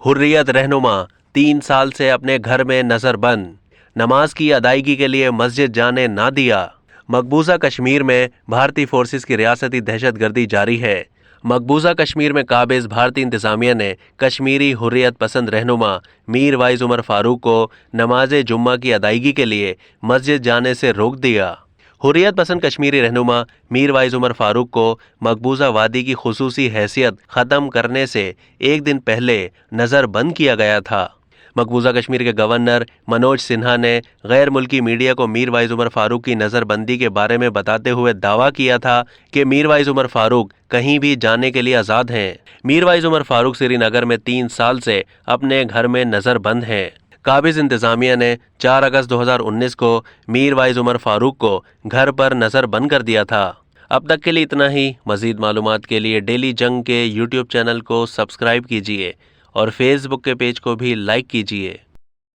हुर्रियत रहनुमा 3 साल से अपने घर में नजर बंद, नमाज की अदायगी के लिए मस्जिद जाने ना दिया। मकबूजा कश्मीर में भारतीय फोर्सेस की रियासती दहशतगर्दी जारी है। मकबूजा कश्मीर में काबिज भारतीय इंतजामिया ने कश्मीरी हुर्रियत पसंद रहनुमा मीर वाइज उमर फारूक को नमाज जुम्मा की अदायगी के लिए मस्जिद जाने से रोक दिया। हुर्रियत पसंद कश्मीरी रहनुमा मीर वाइज उमर फारूक को मकबूजा वादी की खुसूसी हैसियत ख़त्म करने से एक दिन पहले नज़र बंद किया गया था। मकबूजा कश्मीर के गवर्नर मनोज सिन्हा ने गैर मुल्की मीडिया को मीर वाइज उमर फारूक की नज़रबंदी के बारे में बताते हुए दावा किया था कि मीर वाइज उमर फारूक कहीं भी जाने के लिए आज़ाद हैं। मीर वाइज उमर फारूक श्रीनगर में 3 साल से अपने घर में नज़र बंद हैं। काबिज इंतजामिया ने 4 अगस्त 2019 को मीर वाइज उमर फारूक को घर पर नज़र बंद कर दिया था। अब तक के लिए इतना ही। मज़ीद मालूमात के लिए डेली जंग के यूट्यूब चैनल को सब्सक्राइब कीजिए और फेसबुक के पेज को भी लाइक कीजिए।